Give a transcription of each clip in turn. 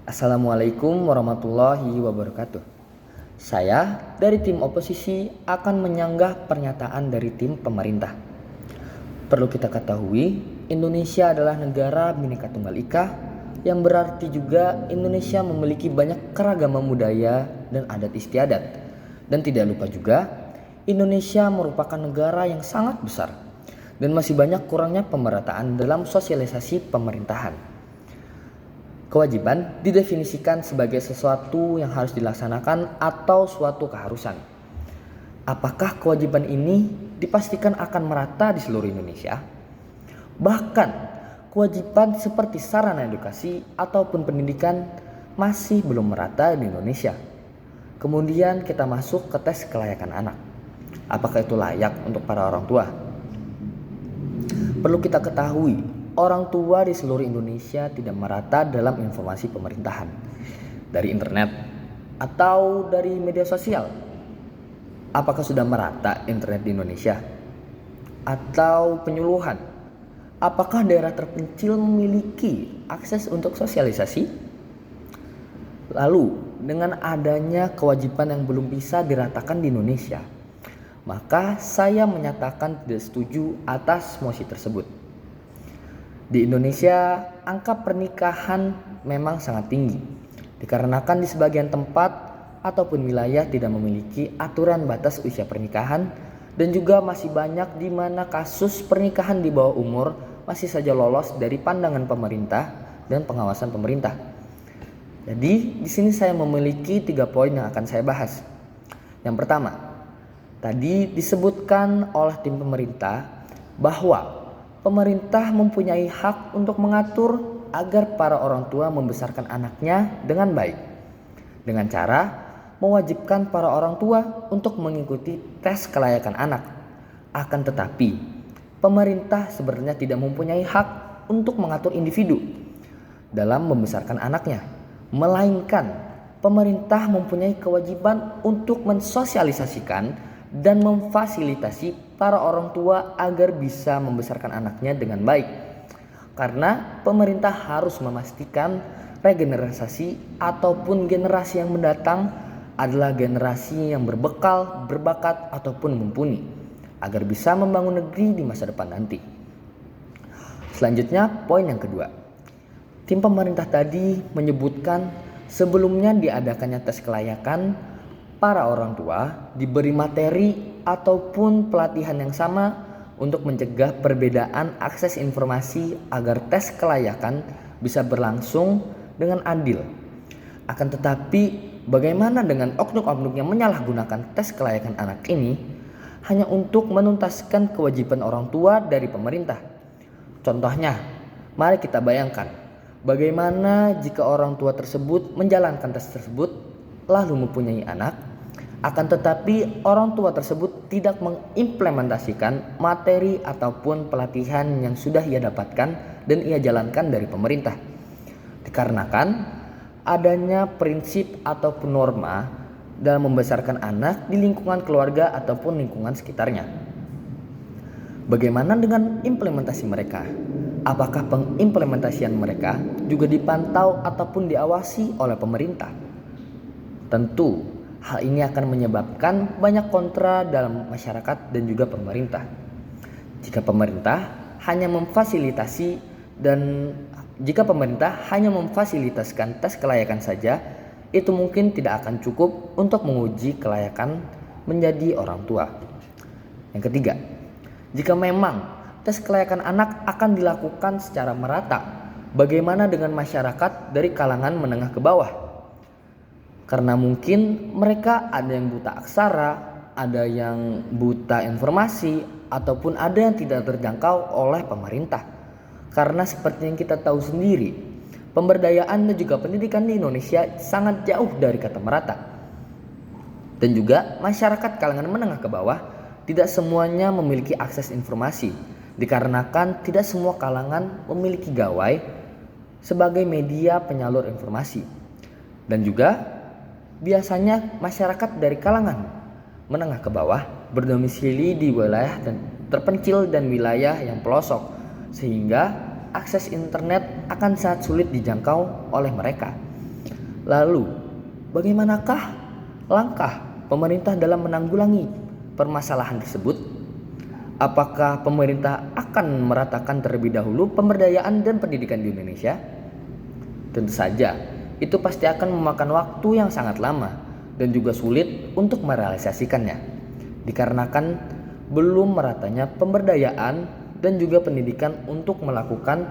Assalamualaikum warahmatullahi wabarakatuh. Saya dari tim oposisi akan menyanggah pernyataan dari tim pemerintah. Perlu kita ketahui, Indonesia adalah negara Bhinneka Tunggal Ika, yang berarti juga Indonesia memiliki banyak keragaman budaya dan adat istiadat. Dan tidak lupa juga, Indonesia merupakan negara yang sangat besar dan masih banyak kurangnya pemerataan dalam sosialisasi pemerintahan. Kewajiban didefinisikan sebagai sesuatu yang harus dilaksanakan atau suatu keharusan. Apakah kewajiban ini dipastikan akan merata di seluruh Indonesia? Bahkan, kewajiban seperti sarana edukasi ataupun pendidikan masih belum merata di Indonesia. Kemudian kita masuk ke tes kelayakan anak. Apakah itu layak untuk para orang tua? Perlu kita ketahui, orang tua di seluruh Indonesia tidak merata dalam informasi pemerintahan dari internet atau dari media sosial. Apakah sudah merata internet di Indonesia? Atau penyuluhan? Apakah daerah terpencil memiliki akses untuk sosialisasi? Lalu, dengan adanya kewajiban yang belum bisa diratakan di Indonesia, maka saya menyatakan tidak setuju atas mosi tersebut. Di Indonesia, angka pernikahan memang sangat tinggi, dikarenakan di sebagian tempat ataupun wilayah tidak memiliki aturan batas usia pernikahan, dan juga masih banyak di mana kasus pernikahan di bawah umur masih saja lolos dari pandangan pemerintah dan pengawasan pemerintah. Jadi, di sini saya memiliki 3 poin yang akan saya bahas. Yang pertama, tadi disebutkan oleh tim pemerintah bahwa pemerintah mempunyai hak untuk mengatur agar para orang tua membesarkan anaknya dengan baik, dengan cara mewajibkan para orang tua untuk mengikuti tes kelayakan anak. Akan tetapi, pemerintah sebenarnya tidak mempunyai hak untuk mengatur individu dalam membesarkan anaknya, melainkan pemerintah mempunyai kewajiban untuk mensosialisasikan dan memfasilitasi para orang tua agar bisa membesarkan anaknya dengan baik. Karena pemerintah harus memastikan regenerasi ataupun generasi yang mendatang adalah generasi yang berbekal, berbakat ataupun mumpuni agar bisa membangun negeri di masa depan nanti. Selanjutnya, poin yang kedua. Tim pemerintah tadi menyebutkan sebelumnya diadakannya tes kelayakan, para orang tua diberi materi ataupun pelatihan yang sama untuk mencegah perbedaan akses informasi agar tes kelayakan bisa berlangsung dengan adil. Akan tetapi, bagaimana dengan oknum-oknum yang menyalahgunakan tes kelayakan anak ini hanya untuk menuntaskan kewajiban orang tua dari pemerintah? Contohnya, mari kita bayangkan bagaimana jika orang tua tersebut menjalankan tes tersebut lalu mempunyai anak, akan tetapi orang tua tersebut tidak mengimplementasikan materi ataupun pelatihan yang sudah ia dapatkan dan ia jalankan dari pemerintah. Dikarenakan adanya prinsip ataupun norma dalam membesarkan anak di lingkungan keluarga ataupun lingkungan sekitarnya. Bagaimana dengan implementasi mereka? Apakah pengimplementasian mereka juga dipantau ataupun diawasi oleh pemerintah? Tentu, hal ini akan menyebabkan banyak kontra dalam masyarakat dan juga pemerintah. Jika pemerintah hanya memfasilitaskan tes kelayakan saja, itu mungkin tidak akan cukup untuk menguji kelayakan menjadi orang tua. Yang ketiga, jika memang tes kelayakan anak akan dilakukan secara merata, bagaimana dengan masyarakat dari kalangan menengah ke bawah? Karena mungkin mereka ada yang buta aksara, ada yang buta informasi, ataupun ada yang tidak terjangkau oleh pemerintah. Karena seperti yang kita tahu sendiri, pemberdayaan dan juga pendidikan di Indonesia sangat jauh dari kata merata. Dan juga masyarakat kalangan menengah ke bawah tidak semuanya memiliki akses informasi, dikarenakan tidak semua kalangan memiliki gawai sebagai media penyalur informasi. Dan juga biasanya masyarakat dari kalangan menengah ke bawah berdomisili di wilayah terpencil dan wilayah yang pelosok, sehingga akses internet akan sangat sulit dijangkau oleh mereka. Lalu, bagaimanakah langkah pemerintah dalam menanggulangi permasalahan tersebut? Apakah pemerintah akan meratakan terlebih dahulu pemberdayaan dan pendidikan di Indonesia? Tentu saja, itu pasti akan memakan waktu yang sangat lama dan juga sulit untuk merealisasikannya, dikarenakan belum meratanya pemberdayaan dan juga pendidikan untuk melakukan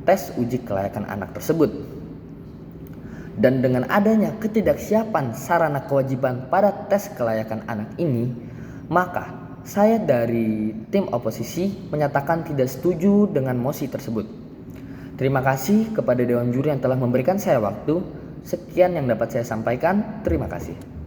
tes uji kelayakan anak tersebut. Dan dengan adanya ketidaksiapan sarana kewajiban pada tes kelayakan anak ini, maka saya dari tim oposisi menyatakan tidak setuju dengan mosi tersebut. Terima kasih kepada Dewan Juri yang telah memberikan saya waktu. Sekian yang dapat saya sampaikan. Terima kasih.